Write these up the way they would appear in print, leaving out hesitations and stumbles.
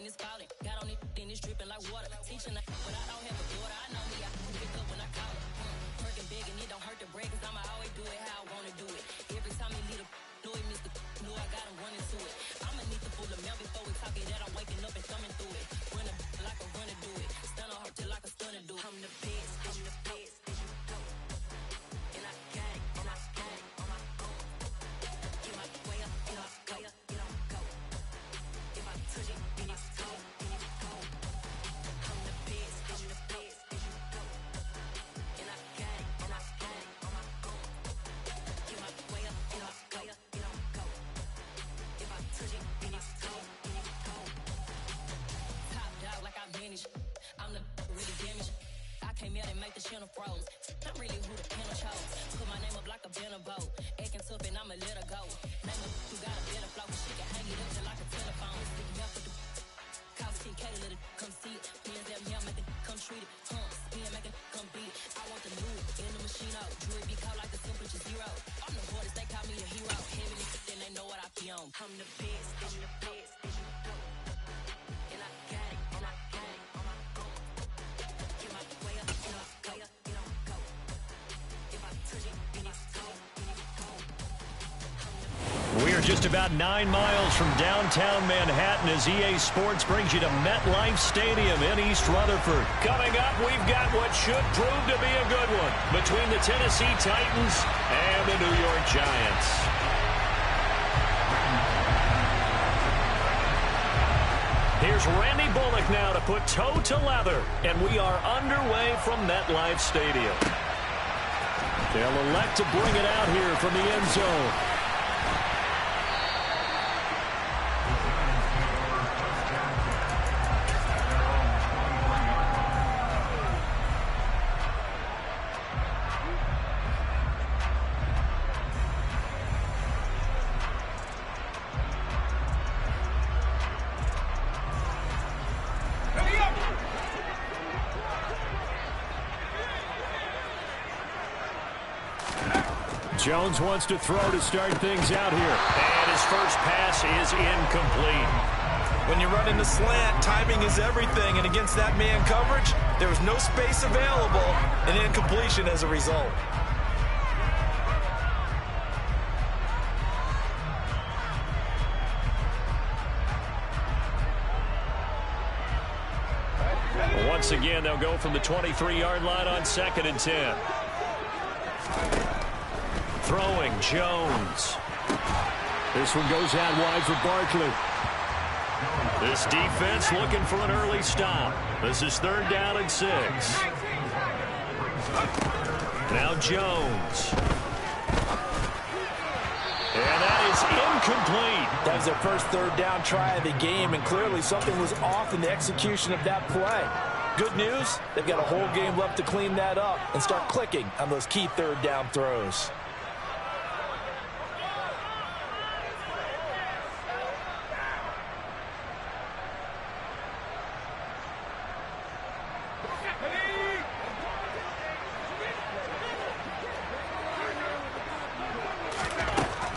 it's falling. Got on it, then it's dripping like water. Teaching but I don't have a daughter. I know me, I can pick up when I call her. Working big and it don't hurt to break, cause I'ma always do it how I wanna do it. Every time he lead a know it, Mr. Know I got him running to it. I'ma need the full of milk before we talk it that I'm waking up and thumbing through it. Run like a runner do it. Stun on her till like a stunner do it. I'm the best, I'm the best, there you go. And I got it, and I got it on my own. Get my way up, get off, go up, get on, go. If I touch it, then it's cold, then it's cold. I'm the best, there you go. And I got it, and I got it on my own. Get my way up, get off, go up, get on, go. If I touch it, then it's cold, then it's cold. Top dog like I manage. I'm the really damaged. I came out and make the channel froze. I'm really who the panel chose. Put my name up like a banner boat. Acting tough and I'ma let her go. Name her who got a better flow. She can hang it up just like a telephone. Sticking up with the cost 10K to let it come see it. Hands down here, make it come treat it. Spin, make it come beat it. I want the new in the machine out. Jewelry be caught like a temperature zero. I'm the hardest, they call me a hero. Heaven and then they know what I be on. I'm the best, I'm the best, there you go. And I got it, and I got it on my own. Get my way up, get off, go up, get on, go. If I touch it, then it's cold, then it's cold. We are just about 9 miles from downtown Manhattan as EA Sports brings you to MetLife Stadium in East Rutherford. Coming up, we've got what should prove to be a good one between the Tennessee Titans and the New York Giants. Here's Randy Bullock now to put toe to leather, and we are underway from MetLife Stadium. They'll elect to bring it out here from the end zone. Jones wants to throw to start things out here. And his first pass is incomplete. When you run in the slant, timing is everything. And against that man coverage, there was no space available. An incompletion as a result. Once again, they'll go from the 23-yard line on 2nd and 10. Throwing, Jones. This one goes out wide for Barkley. This defense looking for an early stop. This is 3rd down and 6. Now Jones. And that is incomplete. That was their first 3rd down try of the game, and clearly something was off in the execution of that play. Good news, they've got a whole game left to clean that up and start clicking on those key 3rd down throws.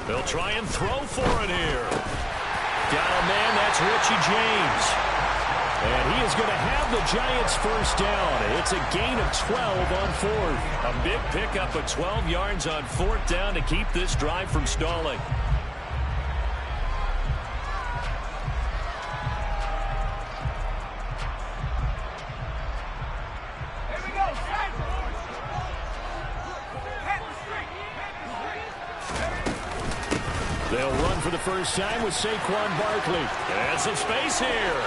They'll try and throw for it here. Got a man, that's Richie James. And he is going to have the Giants first down. It's a gain of 12 on 4th. A big pickup of 12 yards on 4th down to keep this drive from stalling. They'll run for the first time with Saquon Barkley. And some space here.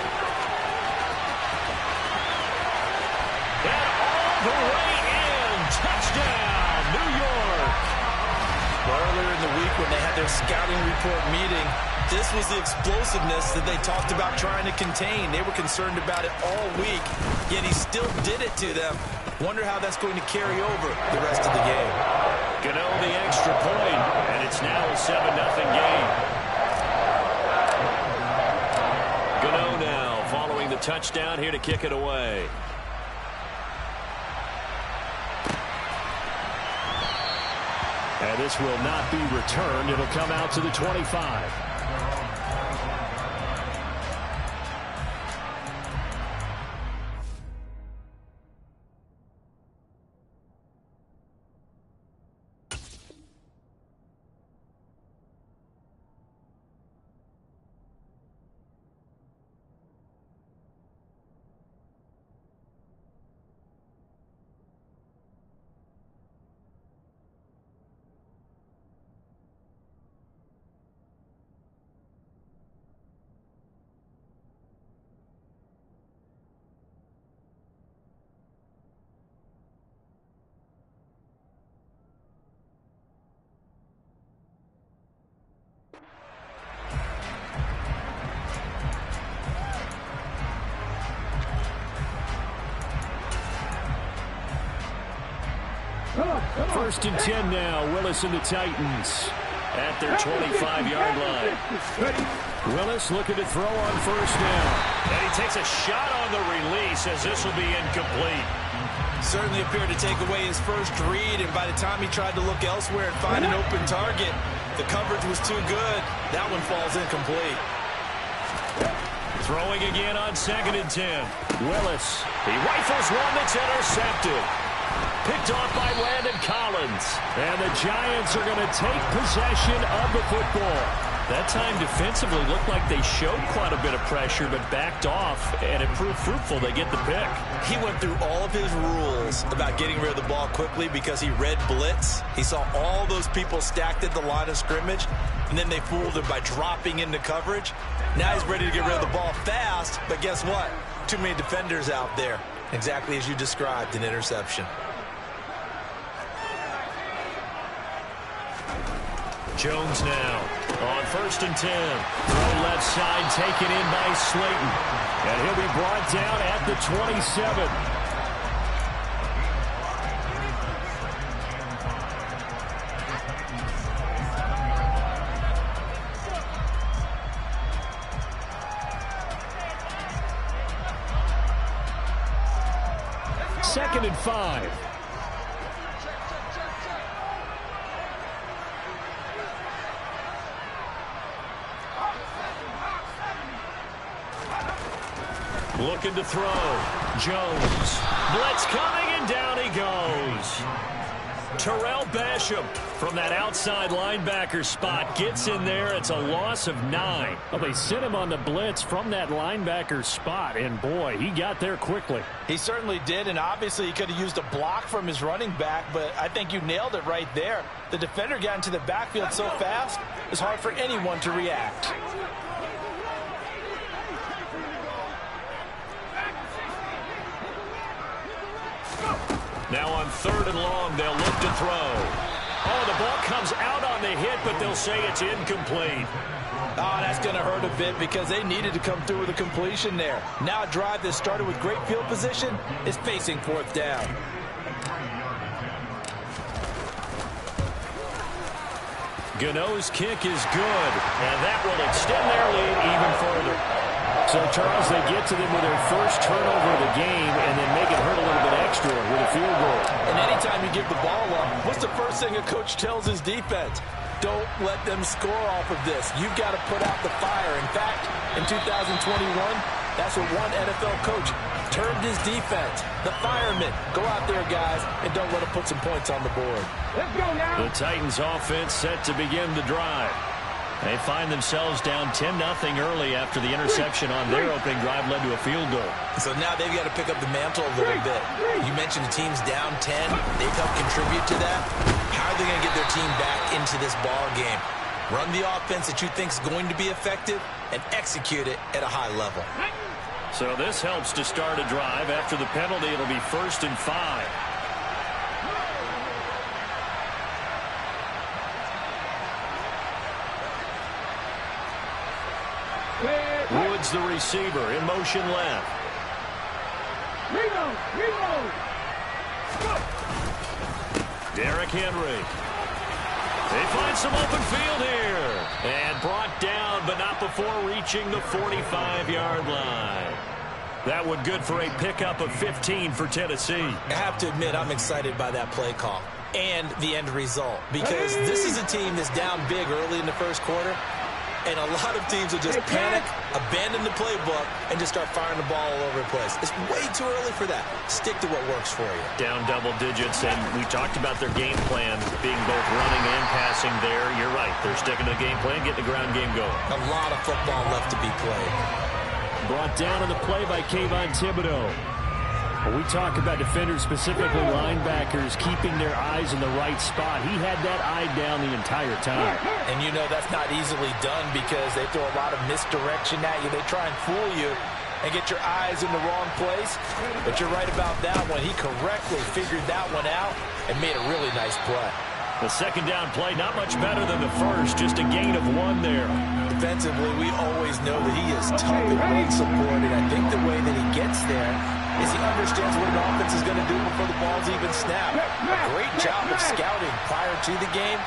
And all the way in. Touchdown, New York. Earlier in the week when they had their scouting report meeting, this was the explosiveness that they talked about trying to contain. They were concerned about it all week, yet he still did it to them. Wonder how that's going to carry over the rest of the game. Gano the extra point, and it's now a 7-0 game. Gano now following the touchdown here to kick it away. And this will not be returned. It'll come out to the 25. First and 10 now. Willis and the Titans at their 25-yard line. Willis looking to throw on first down. And he takes a shot on the release as this will be incomplete. Certainly appeared to take away his first read, and by the time he tried to look elsewhere and find an open target, the coverage was too good. That one falls incomplete. Throwing again on 2nd and 10. Willis. He rifles one that's intercepted. Picked off by Landon Collins. And the Giants are going to take possession of the football. That time defensively looked like they showed quite a bit of pressure but backed off, and it proved fruitful. They get the pick. He went through all of his rules about getting rid of the ball quickly because he read blitz. He saw all those people stacked at the line of scrimmage, and then they fooled him by dropping into coverage. Now he's ready to get rid of the ball fast, but guess what? Too many defenders out there. Exactly as you described, an interception. Jones now on 1st and 10. Throw left side taken in by Slayton. And he'll be brought down at the 27. Second and 5. Looking to throw. Jones. Blitz coming, and down he goes. Terrell Basham from that outside linebacker spot gets in there. It's a loss of 9. Well, they sent him on the blitz from that linebacker spot, and boy, he got there quickly. He certainly did, and obviously he could have used a block from his running back, but I think you nailed it right there. The defender got into the backfield so fast, it's hard for anyone to react. Now on 3rd and long, they'll look to throw. Oh, the ball comes out on the hit, but they'll say it's incomplete. Oh, that's going to hurt a bit because they needed to come through with a completion there. Now a drive that started with great field position is facing 4th down. Gano's kick is good, and that will extend their lead even further. So, Charles, they get to them with their first turnover of the game and then make it hurt a little bit extra with a field goal. And anytime you give the ball up, what's the first thing a coach tells his defense? Don't let them score off of this. You've got to put out the fire. In fact, in 2021, that's what one NFL coach termed his defense. The firemen. Go out there, guys, and don't let them put some points on the board. Let's go now. The Titans offense set to begin the drive. They find themselves down 10-0 early after the interception on their opening drive led to a field goal. So now they've got to pick up the mantle a little bit. You mentioned the team's down 10. They've helped contribute to that. How are they going to get their team back into this ball game? Run the offense that you think is going to be effective and execute it at a high level. So this helps to start a drive. After the penalty, it'll be 1st and 5. Woods, the receiver, in motion left. Derrick Henry. They find some open field here. And brought down, but not before reaching the 45-yard line. That one good for a pickup of 15 for Tennessee. I have to admit, I'm excited by that play call and the end result, because this is a team that's down big early in the first quarter. And a lot of teams will just panic, abandon the playbook, and just start firing the ball all over the place. It's way too early for that. Stick to what works for you. Down double digits, and we talked about their game plan being both running and passing there. You're right. They're sticking to the game plan, getting the ground game going. A lot of football left to be played. Brought down on the play by Kayvon Thibodeau. When we talk about defenders, specifically linebackers, keeping their eyes in the right spot, he had that eye down the entire time. And you know that's not easily done because they throw a lot of misdirection at you. They try and fool you and get your eyes in the wrong place. But you're right about that one. He correctly figured that one out and made a really nice play. The second down play, not much better than the first, just a gain of 1 there. Defensively, we always know that he is tough and run support, and I think the way that he gets there is he understands what an offense is going to do before the ball's even snapped. A great job of scouting prior to the game,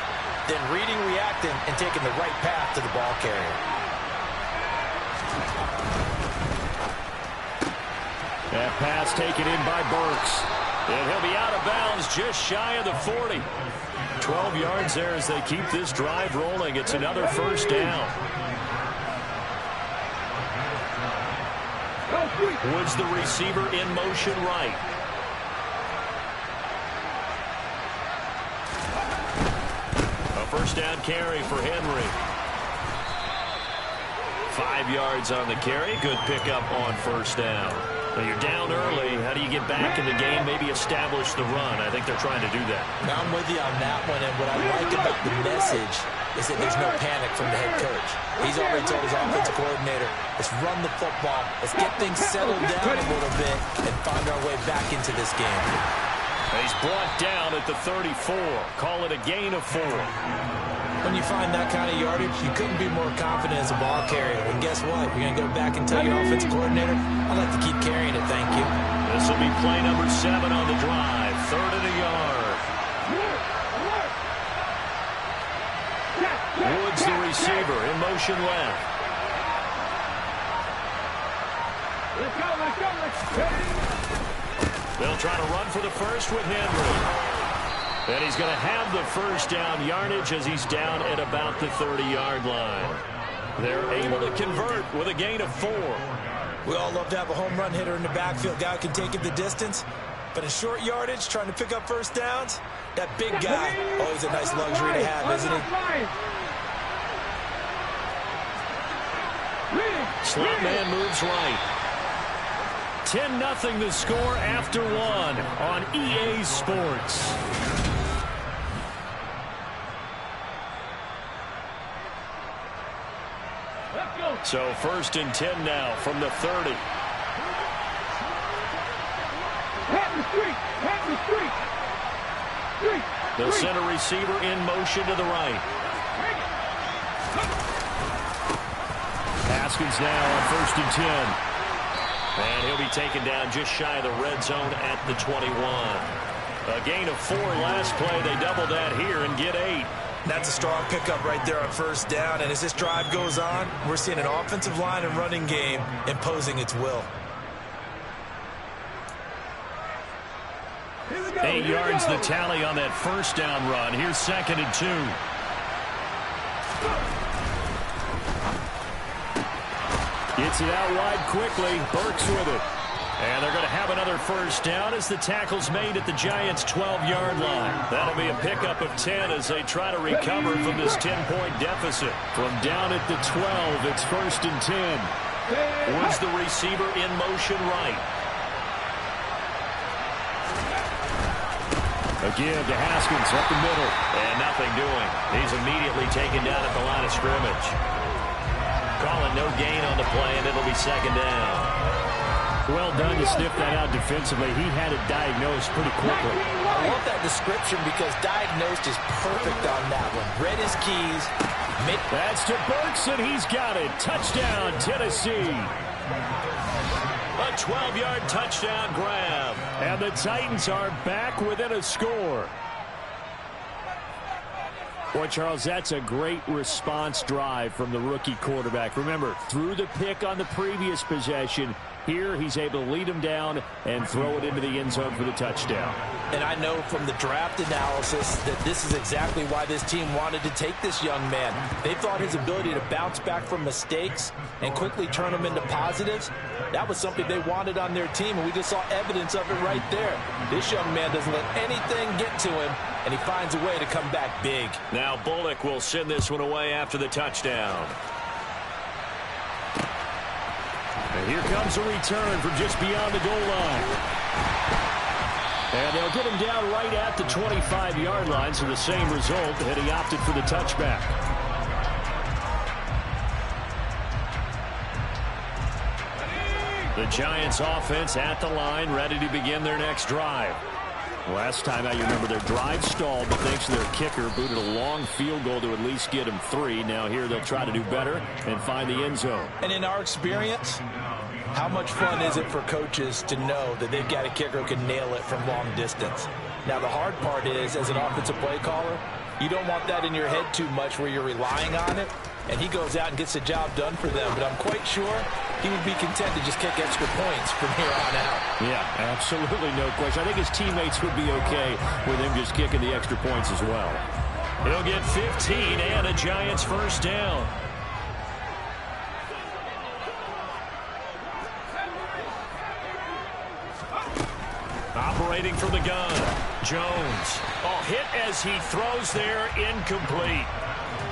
then reading, reacting, and taking the right path to the ball carrier. That pass taken in by Burks. And he'll be out of bounds just shy of the 40. 12 yards there as they keep this drive rolling. It's another first down. Woods, the receiver, in motion right. A first down carry for Henry. 5 yards on the carry. Good pickup on first down. Well, you're down early. How do you get back in the game? Maybe establish the run. I think they're trying to do that. Now I'm with you on that one, and what I like about the message is that there's no panic from the head coach. He's already told his offensive coordinator, let's run the football, let's get things settled down a little bit, and find our way back into this game. He's brought down at the 34. Call it a gain of 4. When you find that kind of yardage, you couldn't be more confident as a ball carrier. And guess what? You're going to go back and tell your offensive coordinator, I'd like to keep carrying it, thank you. This will be play number 7 on the drive. 3rd and a yard. Woods, the receiver, in motion left. They'll try to run for the first with Henry. And he's going to have the first down yardage as he's down at about the 30-yard line. They're able to convert with a gain of 4. We all love to have a home run hitter in the backfield. Guy who can take it the distance. But in short yardage, trying to pick up first downs, that big guy, always a nice luxury to have, isn't he? Slot man moves right. 10-0 the score after 1 on EA Sports. So 1st and 10 now from the 30. The center receiver in motion to the right. Haskins now on 1st and 10. And he'll be taken down just shy of the red zone at the 21. A gain of 4 last play. They double that here and get 8. That's a strong pickup right there on first down. And as this drive goes on, we're seeing an offensive line and running game imposing its will. 8 yards the tally on that first down run. Here's 2nd and 2. Gets it out wide quickly. Burks with it. And they're going to have another first down as the tackle's made at the Giants' 12-yard line. That'll be a pickup of 10 as they try to recover from this 10-point deficit. From down at the 12, it's 1st and 10. Woods, the receiver, in motion right. Again to Haskins up the middle. And nothing doing. He's immediately taken down at the line of scrimmage. Calling no gain on the play, and it'll be 2nd down. Well done to sniff that out defensively. He had it diagnosed pretty quickly. I love that description because diagnosed is perfect on that one. Read his keys. That's to Burks, and he's got it. Touchdown, Tennessee. A 12-yard touchdown grab. And the Titans are back within a score. Boy, Charles, that's a great response drive from the rookie quarterback. Remember, threw the pick on the previous possession. Here, he's able to lead him down and throw it into the end zone for the touchdown. And I know from the draft analysis that this is exactly why this team wanted to take this young man. They thought his ability to bounce back from mistakes and quickly turn them into positives, that was something they wanted on their team, and we just saw evidence of it right there. This young man doesn't let anything get to him, and he finds a way to come back big. Now Bullock will send this one away after the touchdown. And here comes a return from just beyond the goal line. And they'll get him down right at the 25-yard line, so the same result, and he opted for the touchback. The Giants offense at the line, ready to begin their next drive. Last time out, you remember their drive stalled, but thanks to their kicker, booted a long field goal to at least get them 3. Now here they'll try to do better and find the end zone. And in our experience, How much fun is it for coaches to know that they've got a kicker who can nail it from long distance? Now, the hard part is, as an offensive play caller, you don't want that in your head too much where you're relying on it, and he goes out and gets the job done for them. But I'm quite sure he would be content to just kick extra points from here on out. Yeah, absolutely no question. I think his teammates would be okay with him just kicking the extra points as well. He'll get 15 and a Giants first down. Operating from the gun, Jones. Hit as he throws there, incomplete.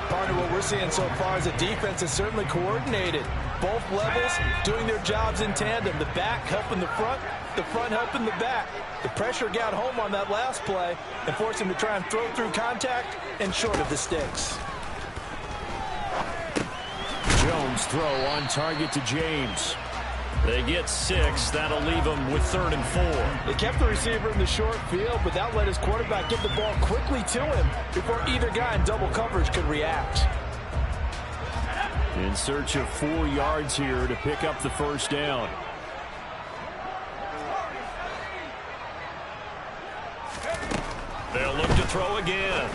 Partner, what we're seeing so far is the defense is certainly coordinated. Both levels doing their jobs in tandem. The back helping the front helping the back. The pressure got home on that last play and forced him to try and throw through contact and short of the sticks. Jones throw on target to James. They get 6. That'll leave them with 3rd and 4. They kept the receiver in the short field, but that let his quarterback get the ball quickly to him before either guy in double coverage could react. In search of 4 yards here to pick up the first down. They'll look to throw again.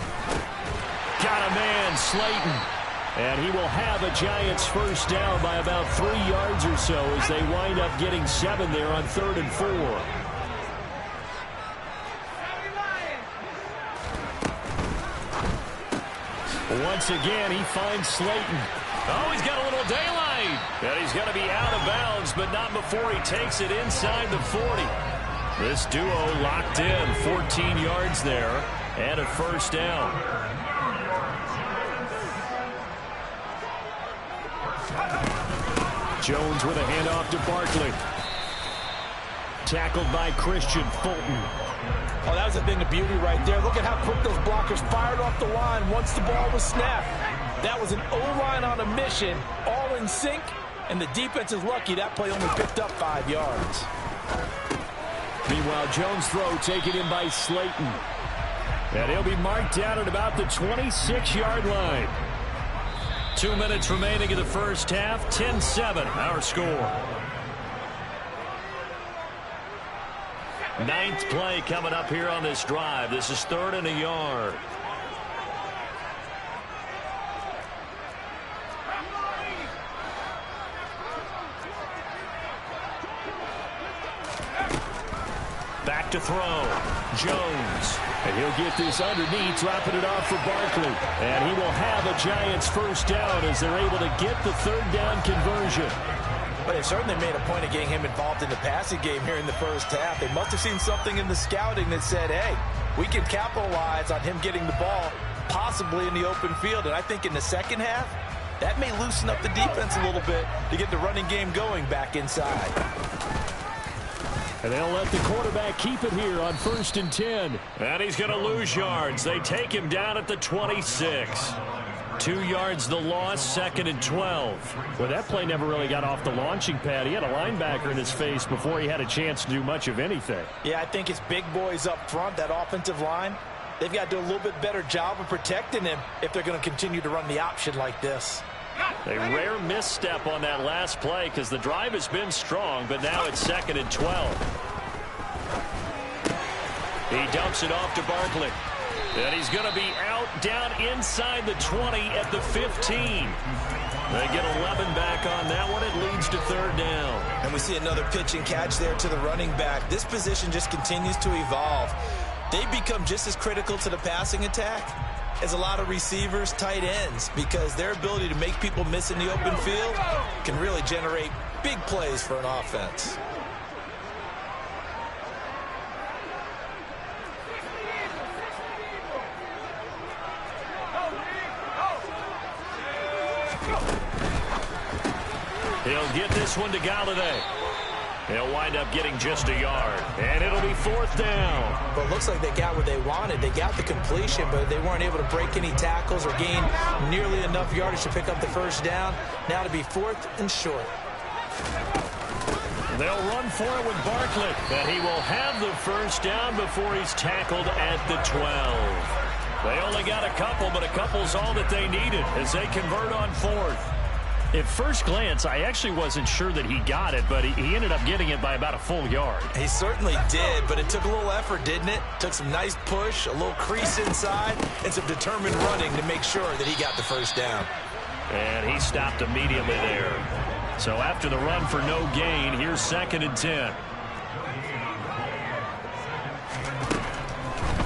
Got a man, Slayton. And he will have a Giants first down by about 3 yards or so as they wind up getting 7 there on 3rd and 4. Once again, he finds Slayton. Oh, he's got a little daylight. And he's going to be out of bounds, but not before he takes it inside the 40. This duo locked in, 14 yards there, and a first down. Jones with a handoff to Barkley. Tackled by Christian Fulton. Oh, that was a thing of beauty right there. Look at how quick those blockers fired off the line once the ball was snapped. That was an O-line on a mission, all in sync, and the defense is lucky that play only picked up 5 yards. Meanwhile, Jones' throw taken in by Slayton. And he'll be marked down at about the 26-yard line. 2 minutes remaining in the first half. 10-7, our score. 9th play coming up here on this drive. This is 3rd and a yard. Back to throw. Jones. And he'll get this underneath, dropping it off for Barkley. And he will have a Giants first down as they're able to get the 3rd down conversion. But they certainly made a point of getting him involved in the passing game here in the first half. They must have seen something in the scouting that said, hey, we can capitalize on him getting the ball possibly in the open field. And I think in the second half, that may loosen up the defense a little bit to get the running game going back inside. And they'll let the quarterback keep it here on 1st and 10. And he's going to lose yards. They take him down at the 26. 2 yards the loss, 2nd and 12. Well, that play never really got off the launching pad. He had a linebacker in his face before he had a chance to do much of anything. Yeah, I think it's big boys up front, that offensive line. They've got to do a little bit better job of protecting him if they're going to continue to run the option like this. A rare misstep on that last play because the drive has been strong, but now it's 2nd and 12. He dumps it off to Barkley. And he's going to be out down inside the 20 at the 15. They get 11 back on that one. It leads to 3rd down. And we see another pitch and catch there to the running back. This position just continues to evolve. They become just as critical to the passing attack as a lot of receivers, tight ends, because their ability to make people miss in the open field can really generate big plays for an offense. He'll get this one to Galladay. They'll wind up getting just a yard, and it'll be 4th down. But it looks like they got what they wanted. They got the completion, but they weren't able to break any tackles or gain nearly enough yardage to pick up the first down. Now to be 4th and short. They'll run for it with Barkley, and he will have the first down before he's tackled at the 12. They only got a couple, but a couple's all that they needed as they convert on 4th. At first glance, I actually wasn't sure that he got it, but he ended up getting it by about a full yard. He certainly did, but it took a little effort, didn't it? Took some nice push, a little crease inside, and some determined running to make sure that he got the first down. And he stopped immediately there. So after the run for no gain, here's 2nd and 10.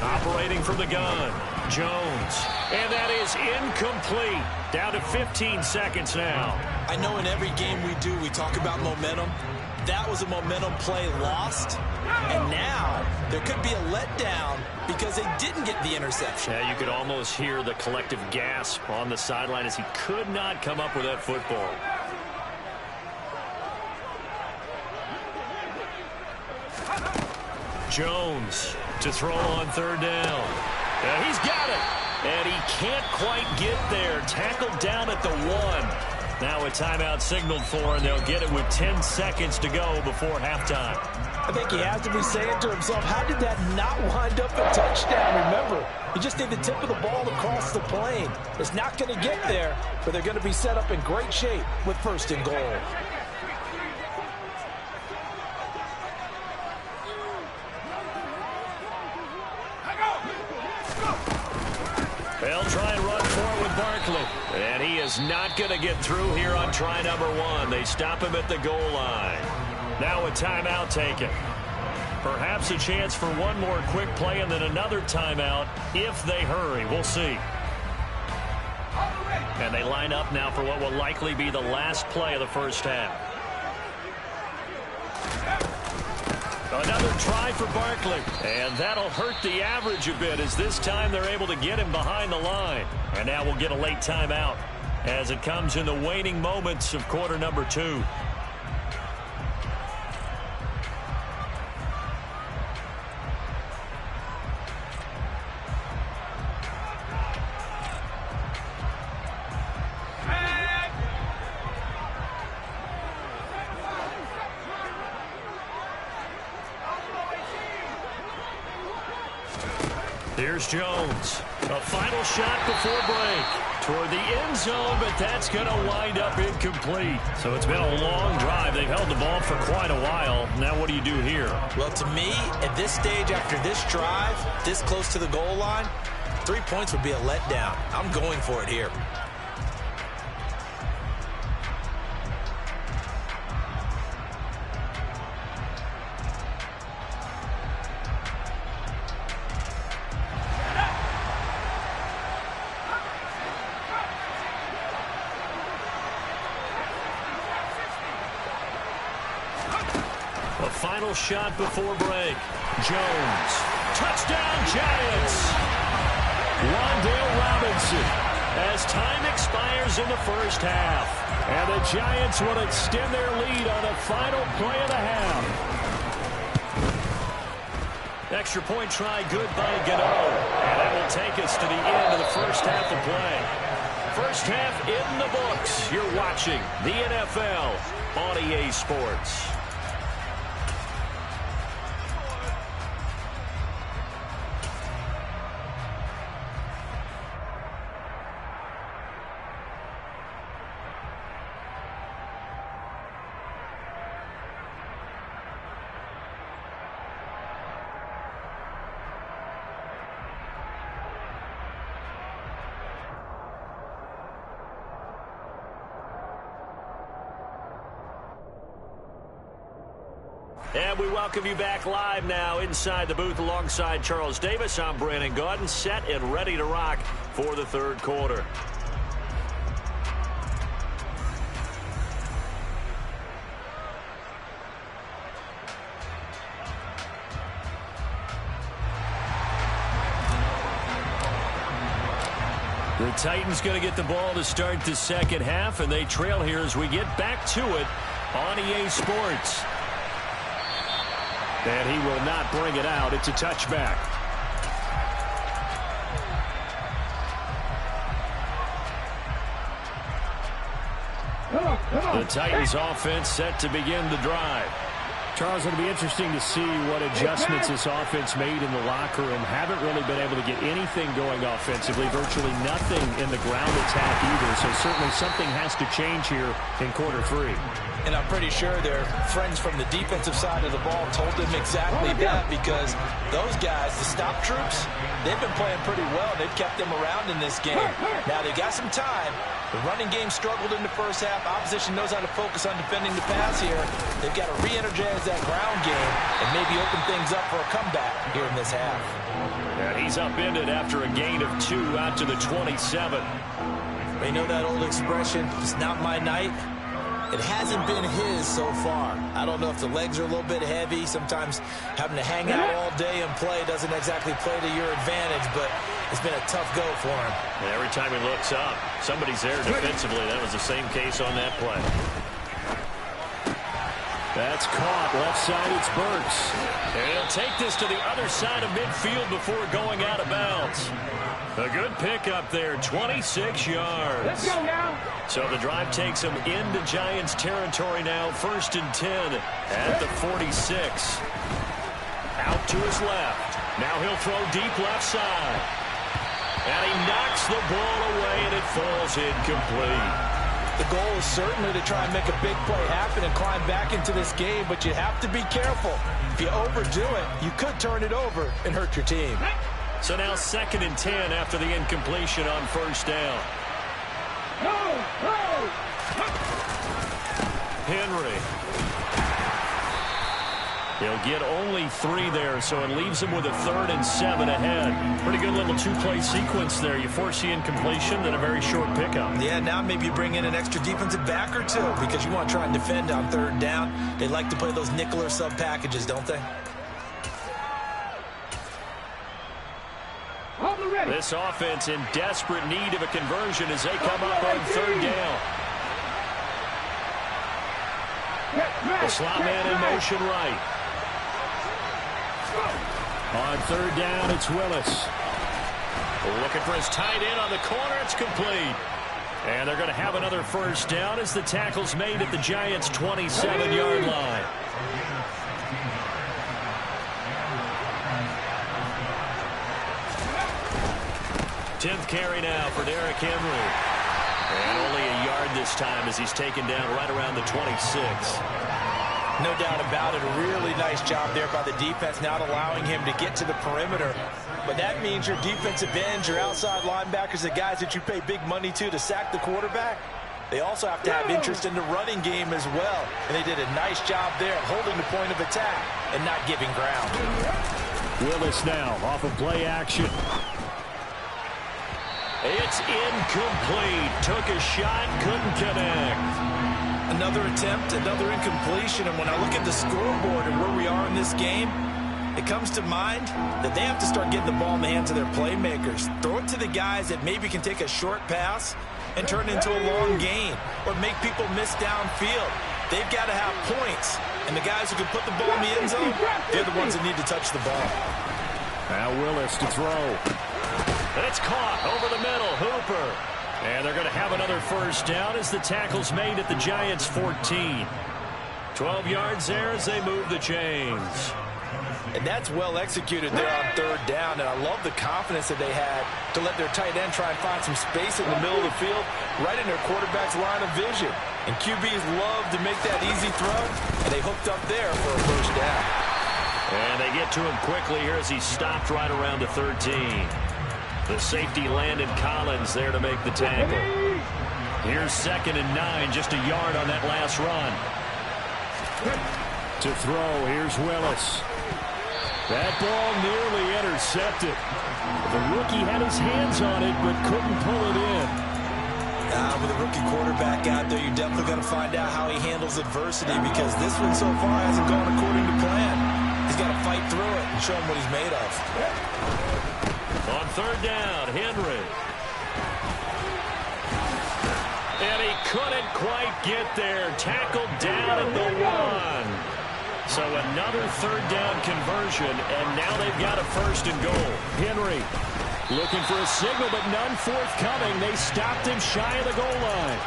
Operating from the gun, Jones. And that is incomplete. Down to 15 seconds now. I know in every game we do, we talk about momentum. That was a momentum play lost. And now there could be a letdown because they didn't get the interception. Yeah, you could almost hear the collective gasp on the sideline as he could not come up with that football. Jones to throw on 3rd down. And he's got it. And he can't quite get there. Tackled down at the 1. Now a timeout signaled for, and they'll get it with 10 seconds to go before halftime. I think he has to be saying to himself, how did that not wind up a touchdown? Remember, you just need the tip of the ball across the plane. It's not going to get there, but they're going to be set up in great shape with 1st and goal. They'll try and run for it with Barkley. And he is not going to get through here on try number 1. They stop him at the goal line. Now a timeout taken. Perhaps a chance for one more quick play and then another timeout if they hurry. We'll see. And they line up now for what will likely be the last play of the first half. Another try for Barkley. And that'll hurt the average a bit as this time they're able to get him behind the line. And now we'll get a late timeout as it comes in the waning moments of quarter number 2. Here's Jones. A final shot before break. Toward the end zone, but that's going to wind up incomplete. So it's been a long drive. They've held the ball for quite a while. Now what do you do here? Well, to me, at this stage after this drive, this close to the goal line, 3 points would be a letdown. I'm going for it here. Final shot before break. Jones. Touchdown, Giants. Wandale Robinson as time expires in the first half. And the Giants will extend their lead on the final play of the half. Extra point try good by Gano. And that will take us to the end of the first half of play. First half in the books. You're watching the NFL on EA Sports. And we welcome you back live now inside the booth alongside Charles Davis. I'm Brandon Gaudin, set and ready to rock for the third quarter. The Titans going to get the ball to start the second half, and they trail here as we get back to it on EA Sports. And he will not bring it out. It's a touchback. The Titans offense set to begin the drive. Charles, it'll be interesting to see what adjustments this offense made in the locker room. Haven't really been able to get anything going offensively, virtually nothing in the ground attack either. So certainly something has to change here in quarter 3. And I'm pretty sure their friends from the defensive side of the ball told them exactly that, because those guys, the stop troops, they've been playing pretty well. They've kept them around in this game. Now, they got some time. The running game struggled in the first half. Opposition knows how to focus on defending the pass here. They've got to re-energize that ground game and maybe open things up for a comeback here in this half. And he's upended after a gain of 2 out to the 27. They know that old expression, it's not my night. It hasn't been his so far. I don't know if the legs are a little bit heavy. Sometimes having to hang out all day and play doesn't exactly play to your advantage, but it's been a tough go for him. And every time he looks up, somebody's there defensively. That was the same case on that play. That's caught. Left side, it's Burks. And he'll take this to the other side of midfield before going out of bounds. A good pickup there, 26 yards. Let's go now. So the drive takes him into Giants territory now. 1st and 10 at the 46. Out to his left. Now he'll throw deep left side. And he knocks the ball away, and it falls incomplete. The goal is certainly to try and make a big play happen and climb back into this game, but you have to be careful. If you overdo it, you could turn it over and hurt your team. So now 2nd and 10 after the incompletion on 1st down. Henry. He'll get only 3 there, so it leaves him with a 3rd and 7 ahead. Pretty good little 2-play sequence there. You force the incompletion, then a very short pickup. Yeah, now maybe you bring in an extra defensive back or 2 because you want to try and defend on 3rd down. They like to play those nickel or sub packages, don't they? This offense in desperate need of a conversion as they come up on 3rd down. The slot man in motion right. On 3rd down, it's Willis. Looking for his tight end on the corner. It's complete. And they're going to have another 1st down as the tackle's made at the Giants' 27-yard line. Tenth carry now for Derrick Henry. And only a yard this time as he's taken down right around the 26. No doubt about it. A really nice job there by the defense, not allowing him to get to the perimeter. But that means your defensive ends, your outside linebackers, the guys that you pay big money to sack the quarterback, they also have to have interest in the running game as well. And they did a nice job there holding the point of attack and not giving ground. Willis now off of play action. It's incomplete. Took a shot, couldn't connect. Another attempt, another incompletion. And when I look at the scoreboard and where we are in this game, it comes to mind that they have to start getting the ball in the hands of their playmakers. Throw it to the guys that maybe can take a short pass and turn it into a long gain or make people miss downfield. They've got to have points. And the guys who can put the ball in the end zone, they're the ones that need to touch the ball. Now Willis to throw. And it's caught over the middle. Hooper. And they're going to have another 1st down as the tackle's made at the Giants' 14. 12 yards there as they move the chains. And that's well executed there on 3rd down. And I love the confidence that they had to let their tight end try and find some space in the middle of the field, right in their quarterback's line of vision. And QBs love to make that easy throw, and they hooked up there for a 1st down. And they get to him quickly here as he stopped right around the 13. The safety Landon Collins there to make the tackle. Here's 2nd and 9, just a yard on that last run. To throw, here's Willis. That ball nearly intercepted. The rookie had his hands on it, but couldn't pull it in. With a rookie quarterback out there, you're definitely going to find out how he handles adversity, because this one so far hasn't gone according to plan. He's got to fight through it and show him what he's made of. On 3rd down, Henry. And he couldn't quite get there. Tackled down at the 1. So another 3rd down conversion, and now they've got a 1st and goal. Henry looking for a signal, but none forthcoming. They stopped him shy of the goal line.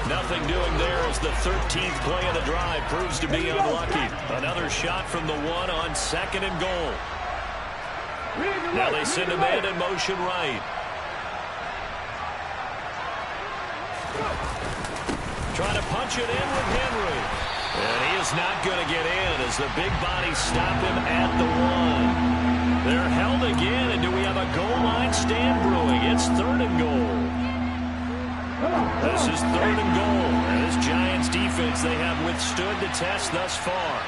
Nothing doing there as the 13th play of the drive proves to be unlucky. Another shot from the 1 on 2nd and goal. Now they send a man in motion right. Trying to punch it in with Henry. And he is not going to get in as the big bodies stop him at the 1. They're held again, and do we have a goal line stand brewing? It's 3rd and goal. This is 3rd and goal. And this Giants defense, they have withstood the test thus far.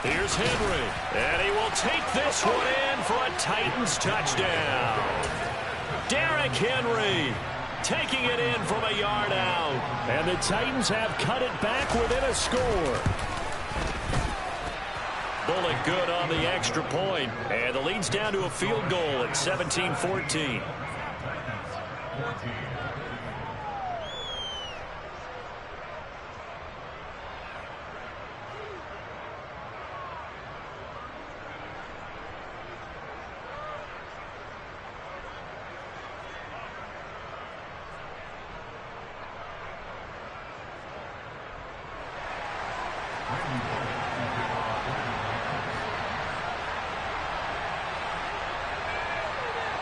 Here's Henry, and he will take this one in for a Titans touchdown. Derrick Henry taking it in from a yard out. And the Titans have cut it back within a score. Bullock good on the extra point. And the lead's down to a field goal at 17-14.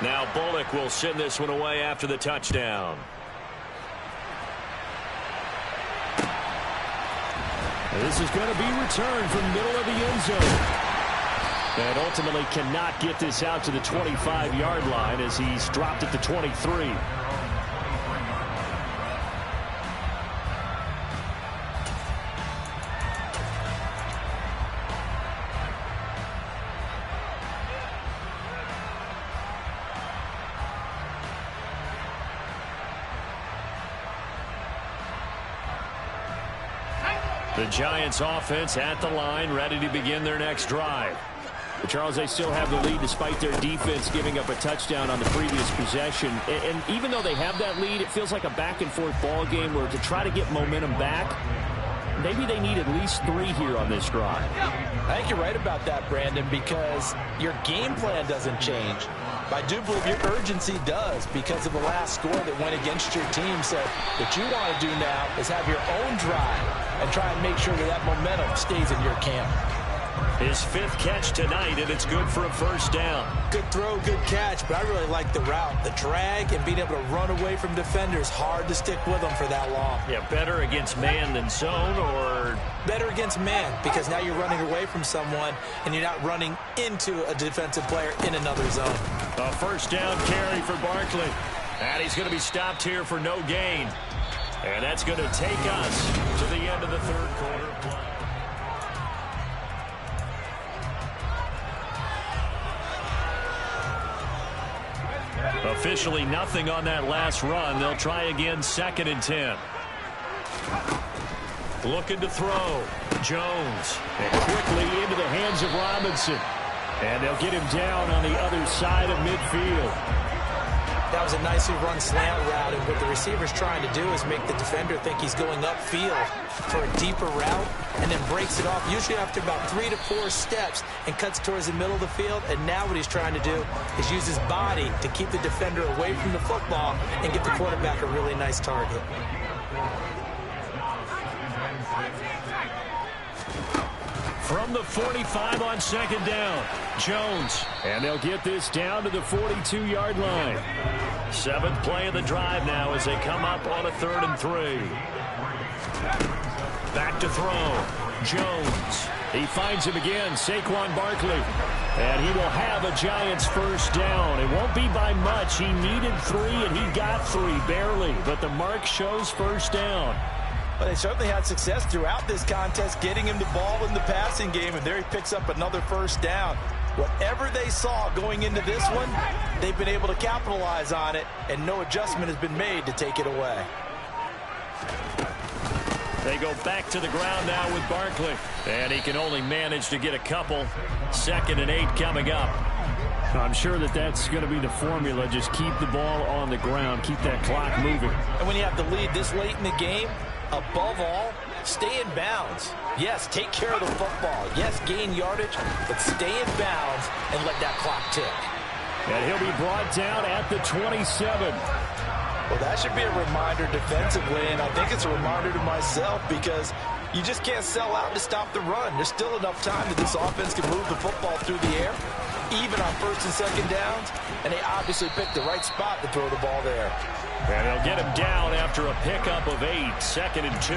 Now Bullock will send this one away after the touchdown. This is going to be returned from middle of the end zone. And ultimately cannot get this out to the 25-yard line as he's dropped at the 23. The Giants offense at the line, ready to begin their next drive. But Charles, they still have the lead despite their defense giving up a touchdown on the previous possession. And even though they have that lead, it feels like a back-and-forth ball game where to try to get momentum back, maybe they need at least 3 here on this drive. I think you're right about that, Brandon, because your game plan doesn't change. I do believe your urgency does because of the last score that went against your team. So what you want to do now is have your own drive and try and make sure that that momentum stays in your camp. His 5th catch tonight, and it's good for a first down. Good throw, good catch, but I really like the route. The drag and being able to run away from defenders, hard to stick with them for that long. Yeah, better against man than zone, or? Better against man, because now you're running away from someone and you're not running into a defensive player in another zone. A first down carry for Barkley. And he's going to be stopped here for no gain. And that's going to take us to the end of the 3rd quarter. Officially nothing on that last run. They'll try again, 2nd and 10. Looking to throw. Jones. And quickly into the hands of Robinson. And they'll get him down on the other side of midfield. That was a nicely run slant route, and what the receiver's trying to do is make the defender think he's going upfield for a deeper route and then breaks it off, usually after about 3 to 4 steps, and cuts towards the middle of the field. And now what he's trying to do is use his body to keep the defender away from the football and get the quarterback a really nice target. From the 45 on 2nd down, Jones. And they'll get this down to the 42-yard line. 7th play of the drive now as they come up on a 3rd and 3. Back to throw. Jones. He finds him again, Saquon Barkley. And he will have a Giants first down. It won't be by much. He needed 3, and he got 3, barely. But the mark shows first down. Well, they certainly had success throughout this contest getting him the ball in the passing game, and there he picks up another first down. Whatever they saw going into this one, they've been able to capitalize on it, and no adjustment has been made to take it away. They go back to the ground now with Barkley, and he can only manage to get a couple. 2nd and 8 coming up. I'm sure that that's going to be the formula. Just keep the ball on the ground, keep that clock moving. And when you have the lead this late in the game, above all, stay in bounds. Yes, take care of the football. Yes, gain yardage, but stay in bounds and let that clock tick. And he'll be brought down at the 27. Well, that should be a reminder defensively, and I think it's a reminder to myself because you just can't sell out to stop the run. There's still enough time that this offense can move the football through the air, even on first and second downs, and they obviously picked the right spot to throw the ball there. And they'll get him down after a pickup of 8, 2nd and 2.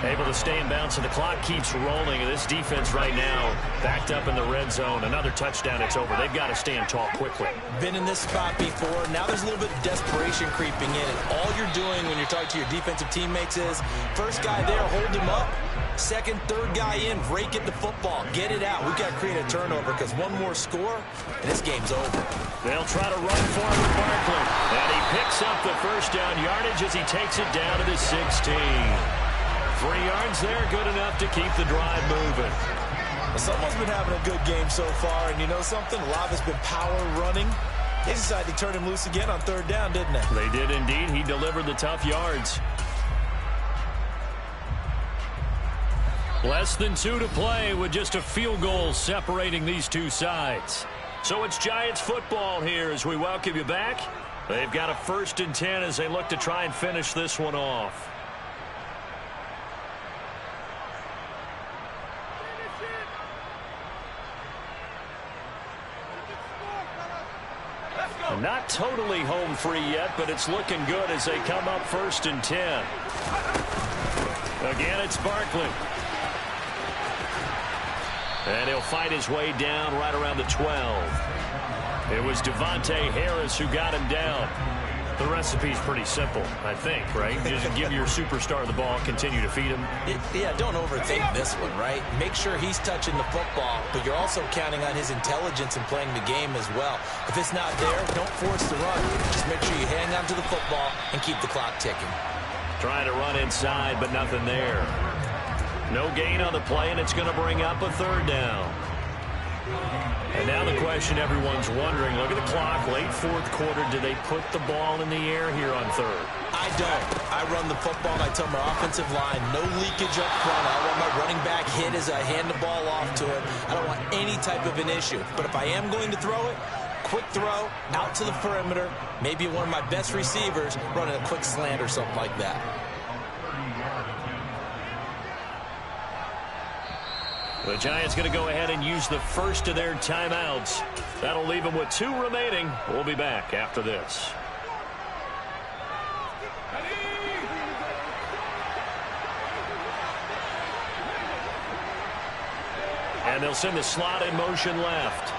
Able to stay in bounds, and the clock keeps rolling. And this defense right now backed up in the red zone. Another touchdown, it's over. They've got to stand tall quickly. Been in this spot before. Now there's a little bit of desperation creeping in. And all you're doing when you're talking to your defensive teammates is, first guy there, hold him up. Second, third guy in, break it the football. Get it out. We've got to create a turnover because one more score, and this game's over. They'll try to run for him with Barkley. And he picks up the first down yardage as he takes it down to the 16. 3 yards there, good enough to keep the drive moving. Well, someone's been having a good game so far, and you know something? A lot has been power running. They decided to turn him loose again on third down, didn't they? They did indeed. He delivered the tough yards. Less than 2 to play with just a field goal separating these two sides. So it's Giants football here as we welcome you back. They've got a 1st and 10 as they look to try and finish this one off. Not totally home free yet, but it's looking good as they come up 1st and 10. Again, it's Barkley. And he'll fight his way down right around the 12. It was Devontae Harris who got him down. The recipe's pretty simple, I think, right? Just give your superstar the ball, continue to feed him. Yeah, don't overthink this one, right? Make sure he's touching the football, but you're also counting on his intelligence in playing the game as well. If it's not there, don't force the run. Just make sure you hang on to the football and keep the clock ticking. Trying to run inside, but nothing there. No gain on the play, and it's going to bring up a 3rd down. And now the question everyone's wondering, look at the clock, late 4th quarter, do they put the ball in the air here on 3rd? I don't. I run the football, and I tell my offensive line, no leakage up front. I want my running back hit as I hand the ball off to him. I don't want any type of an issue. But if I am going to throw it, quick throw, out to the perimeter, maybe one of my best receivers running a quick slant or something like that. The Giants going to go ahead and use the first of their timeouts. That'll leave them with 2 remaining. We'll be back after this. And they'll send the slot in motion left.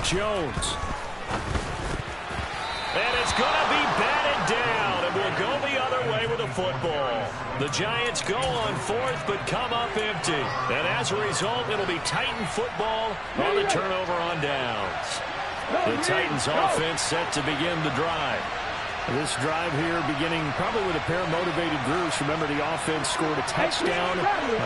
Jones. And it's going to be batted down, and we'll go the other way with the football. The Giants go on 4th, but come up empty. And as a result, it'll be Titan football on the turnover on downs. The Titans offense set to begin the drive. This drive here beginning probably with a pair of motivated groups. Remember, the offense scored a touchdown.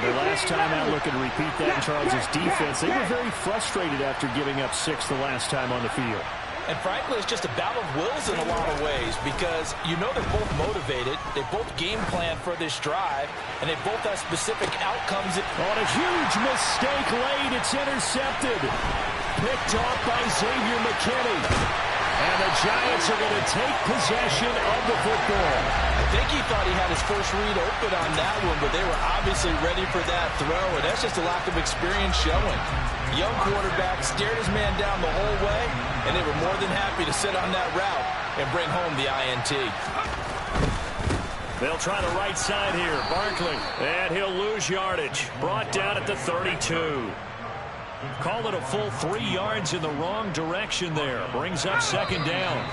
Their last time out, looking to repeat that in Charles' defense. They were very frustrated after giving up 6 the last time on the field. And frankly, it's just a battle of wills in a lot of ways because you know they're both motivated. They both game plan for this drive, and they both have specific outcomes. On a huge mistake late, it's intercepted. Picked off by Xavier McKinney. And the Giants are going to take possession of the football. I think he thought he had his first read open on that one, but they were obviously ready for that throw, and that's just a lack of experience showing. Young quarterback stared his man down the whole way, and they were more than happy to sit on that route and bring home the INT. They'll try the right side here. Barkley, and he'll lose yardage. Brought down at the 32. Call it a full 3 yards in the wrong direction there. Brings up 2nd down.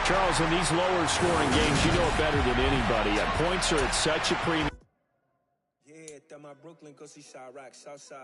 Charles, in these lower scoring games, you know it better than anybody. Points are at such a premium. Yeah, my Brooklyn, 'cause he shot rock, Southside.